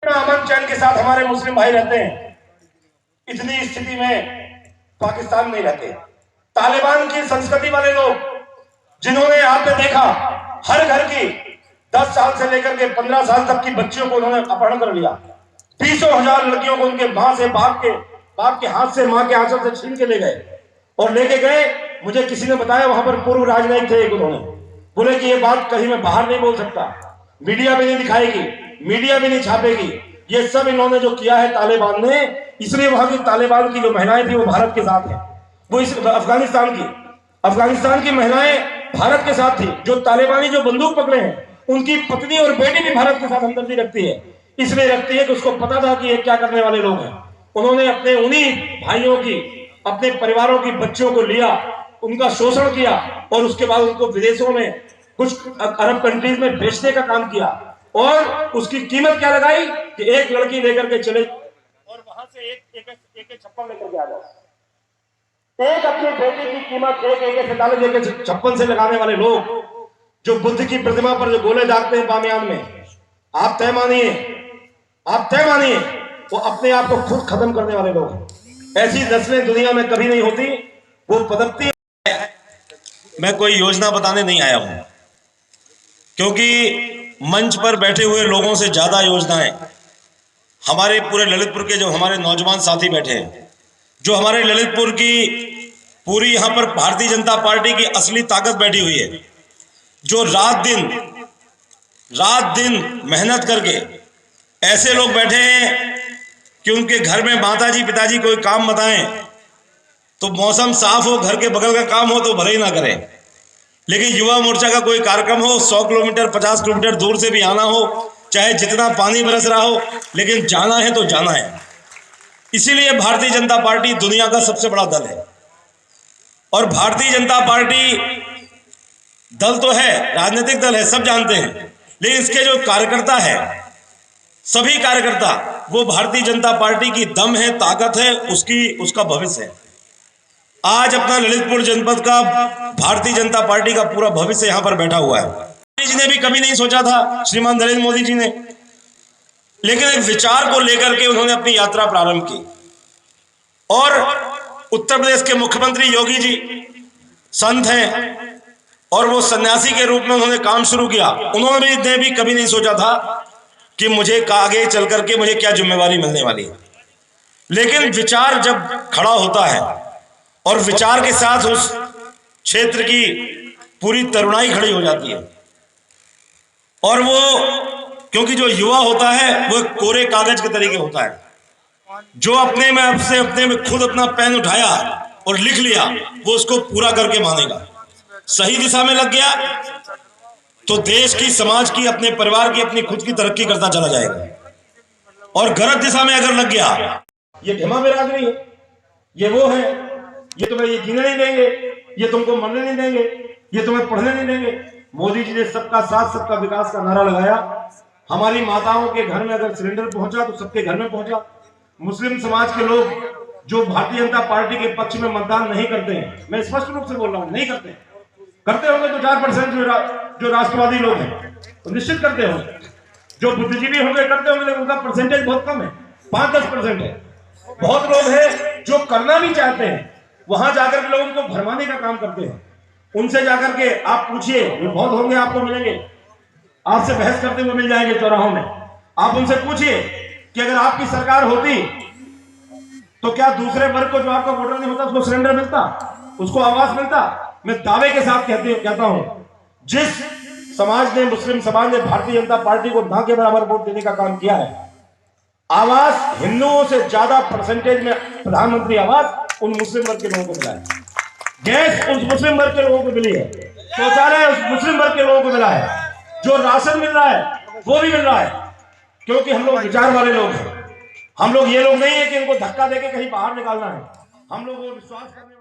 अमन चैन के साथ हमारे मुस्लिम भाई रहते हैं। इतनी स्थिति में पाकिस्तान नहीं रहते। तालिबान की संस्कृति वाले लोग जिन्होंने यहाँ पे देखा हर घर की 10 साल से लेकर के 15 साल तक की बच्चियों को उन्होंने अपहरण कर लिया। 20,000 लड़कियों को उनके माँ से बाप के हाथ से माँ के आंचल से छीन के ले गए और लेके गए। मुझे किसी ने बताया वहां पर पूर्व राजनयिक थे एक, उन्होंने बोले कि ये बात कहीं मैं बाहर नहीं बोल सकता, मीडिया भी नहीं दिखाएगी, मीडिया भी नहीं छापेगी। ये सब इन्होंने जो किया है तालिबान ने, इसलिए वहां की तालिबान की जो महिलाएं थी वो भारत के साथ है। वो इस अफगानिस्तान की महिलाएं भारत के साथ थी। जो तालिबानी जो बंदूक पकड़े हैं उनकी पत्नी और बेटी भी भारत के साथ हमदर्दी रखती है। इसलिए रखती है कि उसको पता था कि ये क्या करने वाले लोग हैं। उन्होंने अपने उन्हीं भाइयों की, अपने परिवारों की बच्चों को लिया, उनका शोषण किया और उसके बाद उनको विदेशों में कुछ अरब कंट्रीज में बेचने का काम किया। और उसकी कीमत क्या लगाई कि एक लड़की लेकर के चले और वहां से एक छप्पन लेकर के आ जाए। एक अपनी बेटी की कीमत एक 56 से लगाने वाले लोग, जो बुद्ध की प्रतिमा पर जो गोले दागते हैं बामियान में, आप तय मानिए वो अपने आप को खुद खत्म करने वाले लोग। ऐसी नस्लें दुनिया में कभी नहीं होती, वो पदकती। मैं कोई योजना बताने नहीं आया हूं, क्योंकि मंच पर बैठे हुए लोगों से ज्यादा योजनाएं हमारे पूरे ललितपुर के जो हमारे नौजवान साथी बैठे हैं, जो हमारे ललितपुर की पूरी यहां पर भारतीय जनता पार्टी की असली ताकत बैठी हुई है, जो रात दिन मेहनत करके ऐसे लोग बैठे हैं कि उनके घर में माताजी पिताजी कोई काम बताएं तो मौसम साफ हो, घर के बगल का काम हो तो भले ही ना करें, लेकिन युवा मोर्चा का कोई कार्यक्रम हो, 100 किलोमीटर 50 किलोमीटर दूर से भी आना हो, चाहे जितना पानी बरस रहा हो, लेकिन जाना है तो जाना है। इसीलिए भारतीय जनता पार्टी दुनिया का सबसे बड़ा दल है। और भारतीय जनता पार्टी दल तो है, राजनीतिक दल है, सब जानते हैं, लेकिन इसके जो कार्यकर्ता है, सभी कार्यकर्ता, वो भारतीय जनता पार्टी की दम है, ताकत है, उसका भविष्य है। आज अपना ललितपुर जनपद का भारतीय जनता पार्टी का पूरा भविष्य यहां पर बैठा हुआ है। मोदी जी ने भी कभी नहीं सोचा था, श्रीमान नरेंद्र मोदी जी ने, लेकिन एक विचार को लेकर के उन्होंने अपनी यात्रा प्रारंभ की। और उत्तर प्रदेश के मुख्यमंत्री योगी जी संत हैं और वो सन्यासी के रूप में उन्होंने काम शुरू किया। उन्होंने भी कभी नहीं सोचा था कि मुझे आगे चल करके मुझे क्या जिम्मेवारी मिलने वाली है। लेकिन विचार जब खड़ा होता है और विचार के साथ उस क्षेत्र की पूरी तरुणाई खड़ी हो जाती है, और वो, क्योंकि जो युवा होता है वो कोरे कागज के तरीके होता है, जो अपने में खुद अपना पेन उठाया और लिख लिया, वो उसको पूरा करके मानेगा। सही दिशा में लग गया तो देश की, समाज की, अपने परिवार की, अपनी खुद की तरक्की करता चला जाएगा। और गलत दिशा में अगर लग गया, ये ढिमा बिरादरी है, ये वो है, ये तुम्हें ये जीने नहीं देंगे, ये तुमको मरने नहीं देंगे, ये तुम्हें पढ़ने नहीं देंगे। मोदी जी ने सबका साथ सबका विकास का नारा लगाया। हमारी माताओं के घर में अगर सिलेंडर पहुंचा तो सबके घर में पहुंचा। मुस्लिम समाज के लोग जो भारतीय जनता पार्टी के पक्ष में मतदान नहीं करते हैं, मैं स्पष्ट रूप से बोल रहा हूं, नहीं करते होंगे तो 4% जो राष्ट्रवादी लोग हैं तो निश्चित करते होंगे, जो बुद्धिजीवी होंगे करते होंगे, लेकिन उनका परसेंटेज बहुत कम है, 5-10% है। बहुत लोग हैं जो करना भी चाहते हैं, वहां जाकर के लोगों को भरमाने का काम करते हैं। उनसे जाकर के आप पूछिए, बहुत होंगे, आपको मिलेंगे, आपसे बहस करते हुए मिल जाएंगे चौराहों में। आप उनसे पूछिए कि अगर आपकी सरकार होती तो क्या दूसरे वर्ग को, जो आपका वोटर नहीं होता, उसको सिलेंडर मिलता, उसको आवास मिलता? मैं दावे के साथ कहता हूं, जिस समाज ने, मुस्लिम समाज ने भारतीय जनता पार्टी को ना के बराबर वोट देने का काम किया है, आवास हिंदुओं से ज्यादा परसेंटेज में प्रधानमंत्री आवास उन मुस्लिम वर्ग के लोगों को मिला है, गैस उस मुस्लिम वर्ग के लोगों को मिली है, शौचालय उस मुस्लिम वर्ग के लोगों को मिला है, जो राशन मिल रहा है वो भी मिल रहा है। क्योंकि हम लोग विचार वाले लोग हैं, हम लोग ये लोग नहीं है कि इनको धक्का देके कहीं बाहर निकालना है, हम लोग वो विश्वास करने